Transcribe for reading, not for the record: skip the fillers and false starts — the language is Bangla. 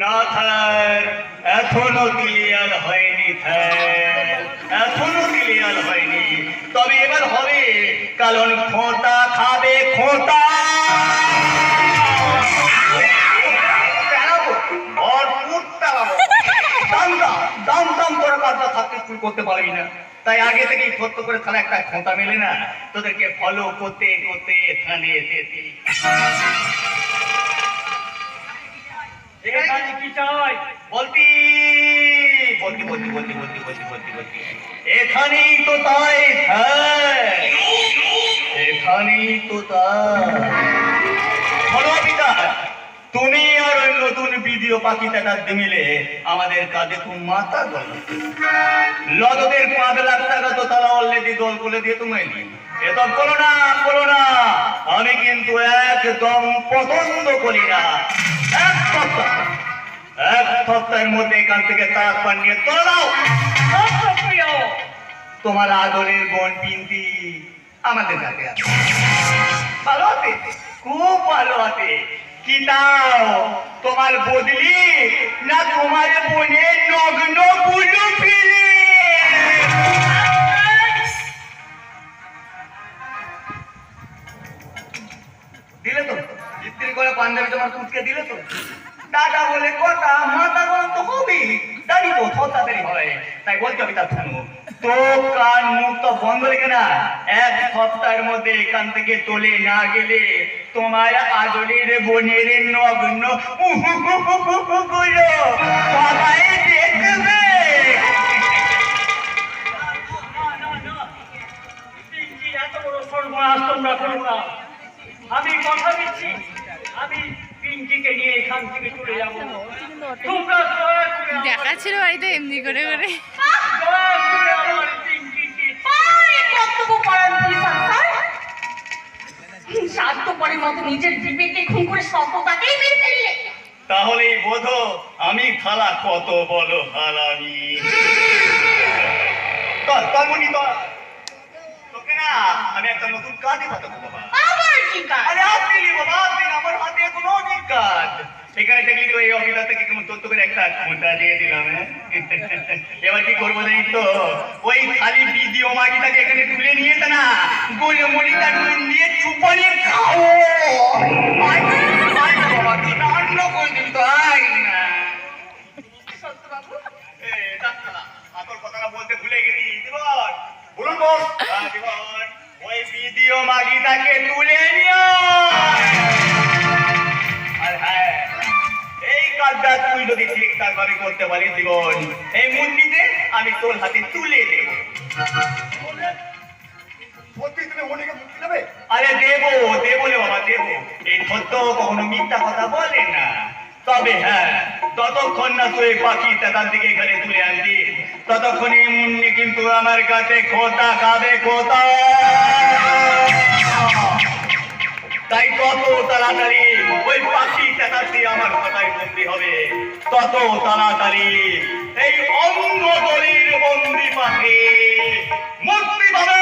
না স্যার, এখনো ক্লিয়ার হয়নি স্যার, এখনো ক্লিয়ার হয়নি। তবে এবার হবে, কারণ খোঁটা খাবে খোঁটা। দাম দাম করে কাজটা থাকতে শুরু করতে পারবি না, তাই আগে থেকেই ছোট্ট করে থানা একটা খোঁটা মেলে না, তোদেরকে ফলো করতে করতে এখানে এসেছি। এখানে কি চাই বলতি বলতি বলতি বলতি বলতি বলতি বলতি বলতি এখানেই তো তাই, হ্যাঁ এখানেই তো তাই। ফলো অফিসার, তুমি আর ওই নতুন ভিডিও পাখি টাকা মিলে আমাদের কাজে খুব মাথা গল। লদদের 5 লাখ টাকা তো তারা অলরেডি দল করে দিয়ে তোমায় দিন। এসব করো না, করো না, আমি কিন্তু একদম পছন্দ করি না। এক সপ্তাহের মধ্যে এখান থেকে তাক পানিয়ে তোলা দাও। তোমার আদরের বোন পিন্তি আমাদের কাছে আছে, ভালো আছে, খুব ভালো আছে। কি দাও, তোমার বদলি না তোমার বোনের নগ্ন গুলো ফিরে দিলে তো? ইস্ত্রি করে পাঞ্জাবি তোমার কুচকে দিলে তো? টাকা বলে কথা, মাথা গরম তো হবেই, দাঁড়ি তো তাড়াতাড়ি হয়। তাই বলতে হবে, তার শুনবো তো, কান মুখ তো বন্ধ রেখে না। এক সপ্তাহের মধ্যে এখান থেকে চলে না গেলে তোমার আদরের বোনের নগ্ন গুলো সবাই দেখবে। আমি কথা দিচ্ছি, আমি পিঙ্কিকে নিয়ে এখান থেকে চলে যাবো। তোমরা দেখাচ্ছিল বাড়িতে এমনি করে করে। নিজের বিবেকে খুন করে সততাকেই মেরে ফেললে। তাহলেই বোধো আমি খালা কত বলো হারামি। তোকে না আমি একটা নতুন কাজে পাঠাবো বাবা। আবার কি কাজ? আরে আপনি বাবা, আপনি আমার হাতে কোনো অনেক কাজ। এখানে দেখলি তো এই অফিসার থেকে কেমন তথ্য করে একটা খোঁটা দিয়ে দিলাম। এবার কি করবো জানি তো, ওই খালি ভিডিও মাগিটাকে এখানে তুলে নিয়েছে না, গোলমরিচটা নুন দিয়ে চুপানি খাও। বাবা তুই রান্না করে দিবি তো, আই না সত্যবাবু, তোর কথাটা বলতে ভুলে গেছি। জীবন বলুন বল। জীবন ওই ভিডিও মাগিটাকে তুলে নিও। আর হ্যাঁ, এই কাজটা তুই যদি ঠিকঠাক ভাবে করতে পারিস জীবন, এই মুন্ডিতে আমি তোর হাতে তুলে দেব। আরে দেবো দেবো রে বাবা, দেবো। এই সত্য কখনো মিথ্যা কথা বলে না। তবে হ্যাঁ, ততক্ষণ না তুই পাখি তার দিকে এখানে তুলে আনবি, ততক্ষণই মুন্নি কিন্তু আমার কাছে খোঁটা খাবে, খোঁটা। তাই তত তাড়াতাড়ি ওই পাখি টাকা দিয়ে আমার কথায় বন্দি হবে, তত তাড়াতাড়ি এই অন্ধ দলের বন্দি পাখি মুক্তি পাবে।